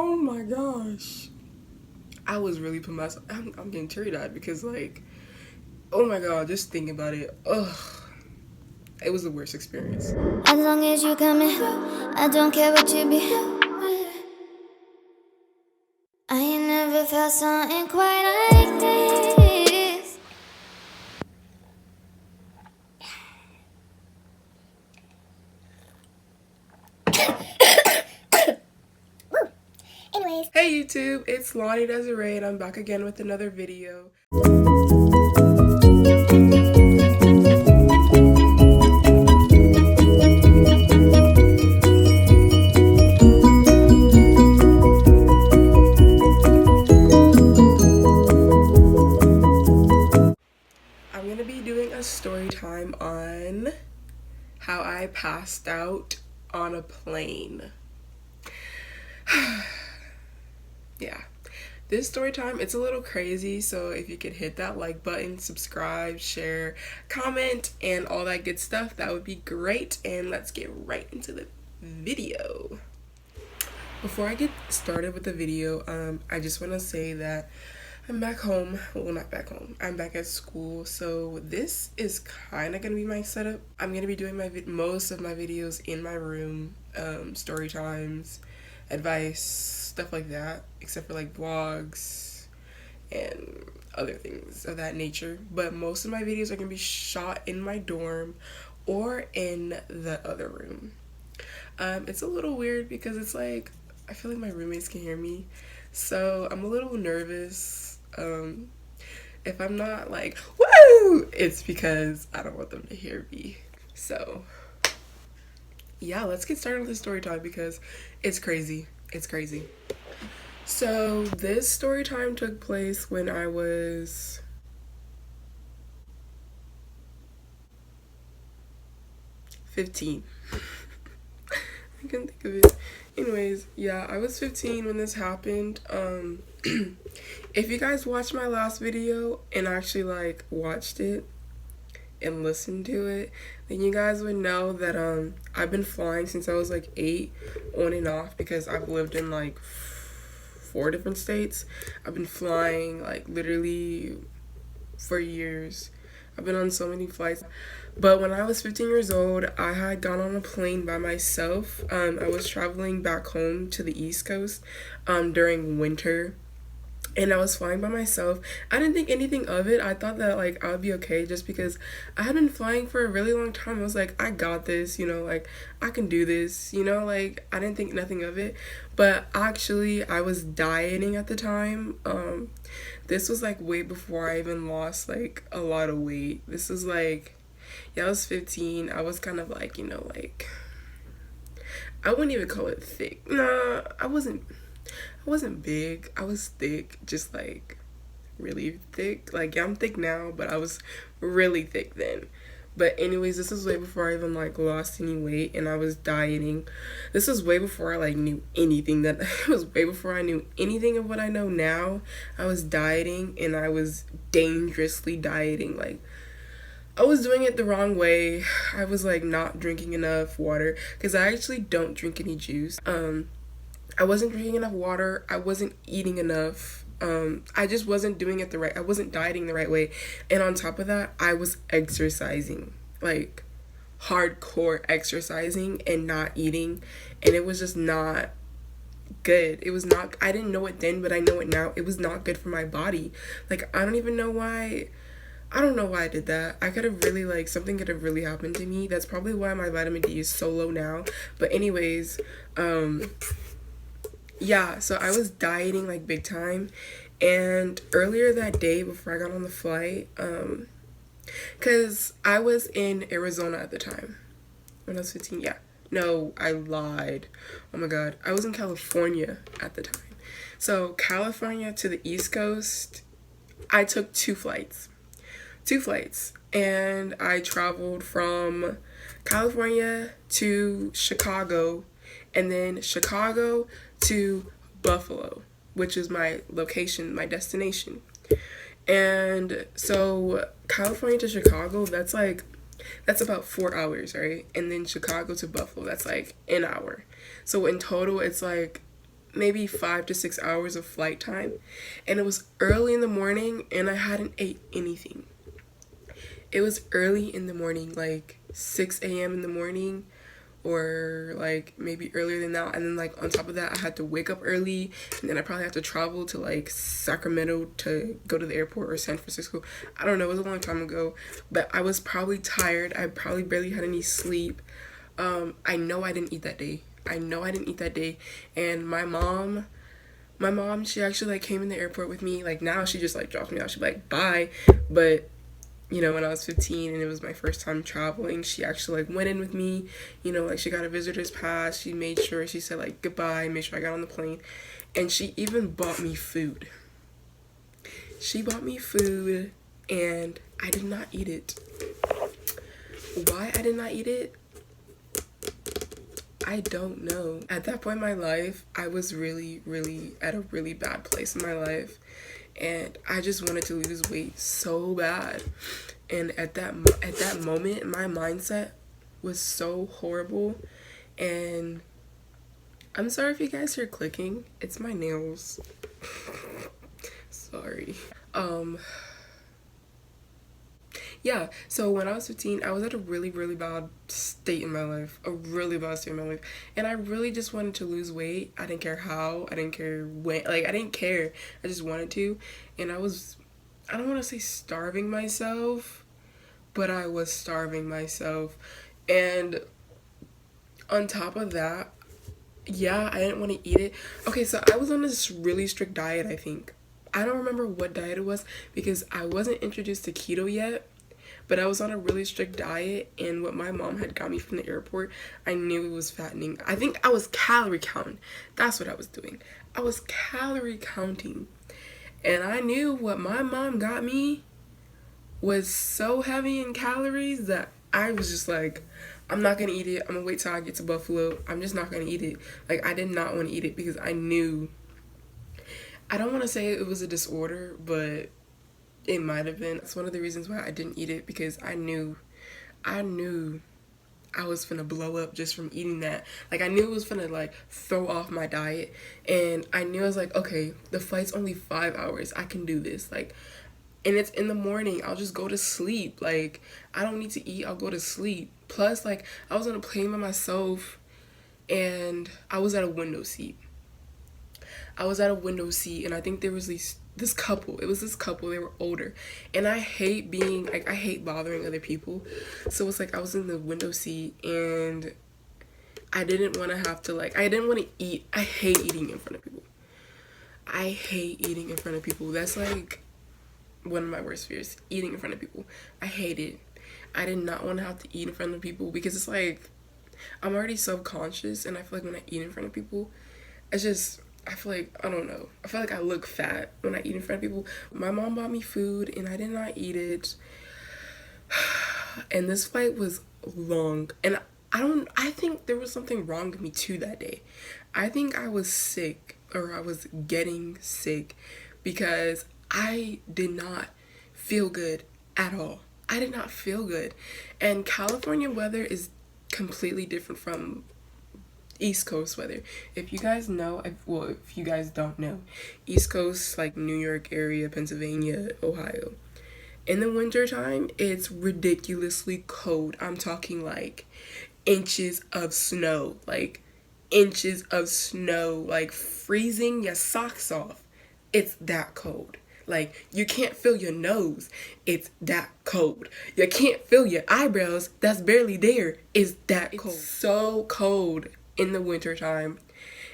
Oh my gosh. I was really put myself. I'm getting teary-eyed because, like, oh my god, just thinking about it. Ugh. It was the worst experience. As long as you coming, I don't care what you be. I ain't never felt something quite like this. Anyways. Hey YouTube, it's Lonnie Desiree and I'm back again with another video. I'm gonna be doing a story time on how I passed out on a plane. Yeah, this story time, it's a little crazy, so if you could hit that like button, subscribe, share, comment, and all that good stuff, that would be great. And let's get right into the video. Before I get started with the video, I just want to say that I'm back home. Well, not back home. I'm back at school. So this is kind of going to be my setup. I'm going to be doing most of my videos in my room, story times, advice, stuff like that, except for like vlogs and other things of that nature. But most of my videos are going to be shot in my dorm or in the other room. It's a little weird because it's like, I feel like my roommates can hear me. So I'm a little nervous. If I'm not like, woo, it's because I don't want them to hear me. So yeah, let's get started with the story time because it's crazy. It's crazy. So this story time took place when I was 15. I couldn't think of it. Anyways, yeah, I was 15 when this happened. If you guys watched my last video and actually like watched it and listened to it, then you guys would know that I've been flying since I was like 8, on and off, because I've lived in like 4 different states. I've been flying like literally for years. I've been on so many flights. But when I was 15 years old, I had gone on a plane by myself. I was traveling back home to the East Coast during winter. And I was flying by myself. I didn't think anything of it. I thought that like I would be okay just because I had been flying for a really long time. I was like, I got this, you know, like I can do this, you know, like I didn't think nothing of it. But actually I was dieting at the time. This was like way before I even lost like a lot of weight. This was like, yeah, I was 15. I was kind of like, you know, like, I wouldn't even call it thick. Nah, I wasn't big. I was thick, just like really thick. Like, yeah, I'm thick now, but I was really thick then. But anyways, this was way before I even like lost any weight and I was dieting. This was way before I like knew anything. That it was way before I knew anything of what I know now. I was dieting and I was dangerously dieting. Like, I was doing it the wrong way. I was like not drinking enough water because I actually don't drink any juice. I wasn't drinking enough water. I wasn't eating enough. I just wasn't doing it the right. I wasn't dieting the right way. And on top of that, I was exercising, like hardcore exercising and not eating. And it was just not good. It was not, I didn't know it then, but I know it now. It was not good for my body. Like, I don't even know why. I don't know why I did that. I could have really, like, something could have really happened to me. That's probably why my vitamin D is so low now. But anyways, yeah, so I was dieting like big time. And earlier that day before I got on the flight, because I was in Arizona at the time when I was 15. Yeah, no, I lied. Oh my god, I was in California at the time. So California to the East Coast, I took 2 flights. And I traveled from California to Chicago, and then Chicago to Buffalo, which is my location, my destination. And so California to Chicago, that's about 4 hours, right? And then Chicago to Buffalo, that's like an hour. So in total, it's like maybe 5 to 6 hours of flight time, and it was early in the morning and I hadn't ate anything. It was early in the morning, like 6 a.m. in the morning, or like maybe earlier than that. And then like on top of that, I had to wake up early, and then I probably have to travel to like Sacramento to go to the airport, or San Francisco. I don't know, it was a long time ago, but I was probably tired. I probably barely had any sleep. I know I didn't eat that day. And my mom, she actually like came in the airport with me. Like now she just like drops me off. She'd be like, bye. But you know, when I was 15 and it was my first time traveling, she actually like went in with me, you know, like she got a visitor's pass. She made sure, she said like goodbye, made sure I got on the plane. And she even bought me food. She bought me food and I did not eat it. Why I did not eat it? I don't know. At that point in my life, I was really, really at a really bad place in my life. And I just wanted to lose weight so bad. And at that moment, my mindset was so horrible. And I'm sorry if you guys hear clicking. It's my nails. Sorry. Yeah, so when I was 15, I was at a really, really bad state in my life. And I really just wanted to lose weight. I didn't care how. I didn't care when. Like, I didn't care. I just wanted to. And I don't want to say starving myself, but I was starving myself. And on top of that, yeah, I didn't want to eat it. Okay, so I was on this really strict diet, I think. I don't remember what diet it was because I wasn't introduced to keto yet. But I was on a really strict diet, and what my mom had got me from the airport, I knew it was fattening. I think I was calorie counting. That's what I was doing. I was calorie counting. And I knew what my mom got me was so heavy in calories that I was just like, I'm not gonna eat it. I'm gonna wait till I get to Buffalo. I'm just not gonna eat it. Like, I did not want to eat it because I knew. I don't want to say it was a disorder, but it might have been. That's one of the reasons why I didn't eat it, because I knew I was finna blow up just from eating that. Like, I knew it was finna like throw off my diet, and I knew I was like, okay, the flight's only 5 hours. I can do this. Like, and it's in the morning. I'll just go to sleep. Like, I don't need to eat. I'll go to sleep. Plus, like, I was on a plane by myself, and I was at a window seat. And I think there was this couple. It was this couple. They were older, and I hate bothering other people. So it's like I was in the window seat, and I didn't want to have to I didn't want to eat. I hate eating in front of people. That's like one of my worst fears, eating in front of people. I hate it. I did not want to have to eat in front of people because it's like I'm already self-conscious, and I feel like when I eat in front of people, I feel like, I don't know, I feel like I look fat when I eat in front of people. My mom bought me food, and I did not eat it. And this flight was long, and I think there was something wrong with me too that day. I think I was sick, or I was getting sick, because I did not feel good at all. I did not feel good. And California weather is completely different from East Coast weather. If you guys know, if you guys don't know, East Coast, like New York area, Pennsylvania, Ohio, in the winter time, it's ridiculously cold. I'm talking like inches of snow, like freezing your socks off. It's that cold. Like, you can't feel your nose. It's that cold. You can't feel your eyebrows. That's barely there. It's that cold. It's so cold in the winter time.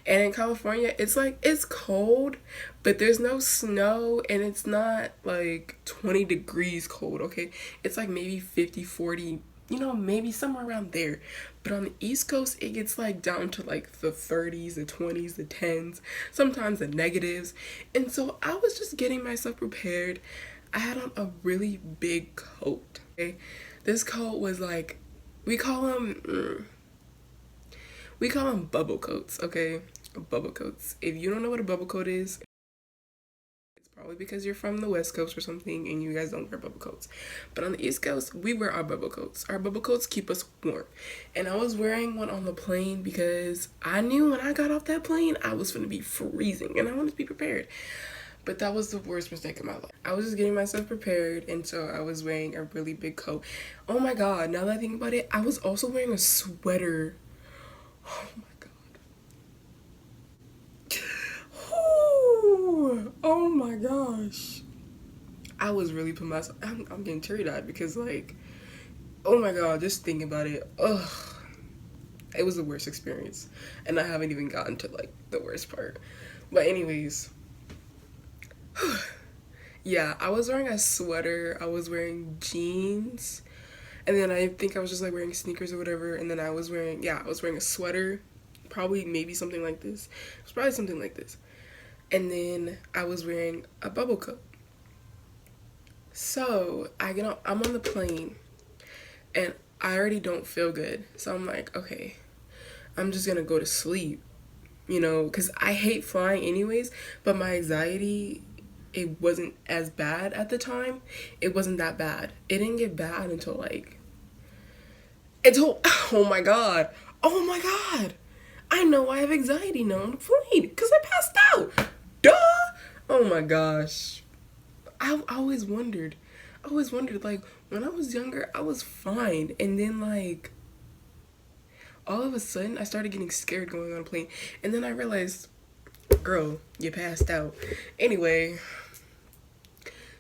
And in California, it's cold, but there's no snow, and it's not like 20 degrees cold, okay? It's like maybe 50, 40, maybe somewhere around there. But on the East Coast, it gets like down to like the 30s, the 20s, the 10s, sometimes the negatives. And so I was just getting myself prepared. I had on a really big coat, okay? This coat was like, we call them bubble coats, okay? Bubble coats. If you don't know what a bubble coat is, it's probably because you're from the West Coast or something and you guys don't wear bubble coats. But on the East Coast, we wear our bubble coats. Our bubble coats keep us warm. And I was wearing one on the plane because I knew when I got off that plane, I was going to be freezing and I wanted to be prepared. But that was the worst mistake of my life. I was just getting myself prepared, and so I was wearing a really big coat. Oh my god, now that I think about it, I was also wearing a sweater. Oh my god. Oh my gosh. I was really putting myself, I'm getting teary-eyed because, like, oh my god, just thinking about it, ugh. It was the worst experience. And I haven't even gotten to, like, the worst part. But anyways, yeah, I was wearing a sweater, I was wearing jeans, and then I think I was just like wearing sneakers or whatever, and then I was wearing a sweater, probably maybe something like this. It was probably something like this. And then I was wearing a bubble coat. So I'm on the plane, and I already don't feel good. So I'm like, okay, I'm just gonna go to sleep, you know, because I hate flying anyways, but my anxiety, it wasn't as bad at the time. It wasn't that bad. It didn't get bad until oh my god. I know I have anxiety now on the plane because I passed out. Duh. Oh my gosh. I always wondered, like, when I was younger, I was fine. And then, like, all of a sudden, I started getting scared going on a plane. And then I realized, girl, you passed out. Anyway,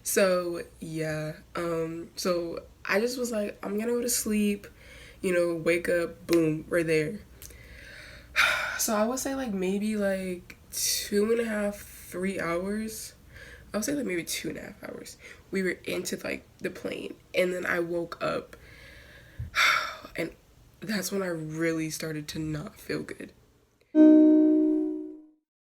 so, yeah. So I just was like, I'm gonna go to sleep, you know, wake up, boom, we're there. So I would say, like, maybe, like, 2.5, 3 hours. I would say, like, maybe 2.5 hours. We were into, like, the plane. And then I woke up. And that's when I really started to not feel good.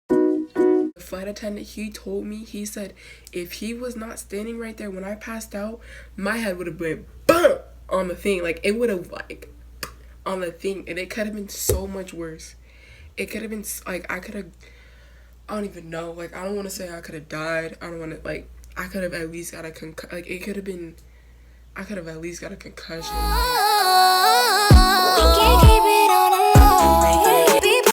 The flight attendant, he told me, he said, if he was not standing right there when I passed out, my head would have been BUM! On the thing. Like, it would have, like, on the thing. And it could have been so much worse. It could have been, like, I don't even know. Like, I don't want to say I could have died. I don't want to, like, I could have at least got a I could have at least got a concussion. We can't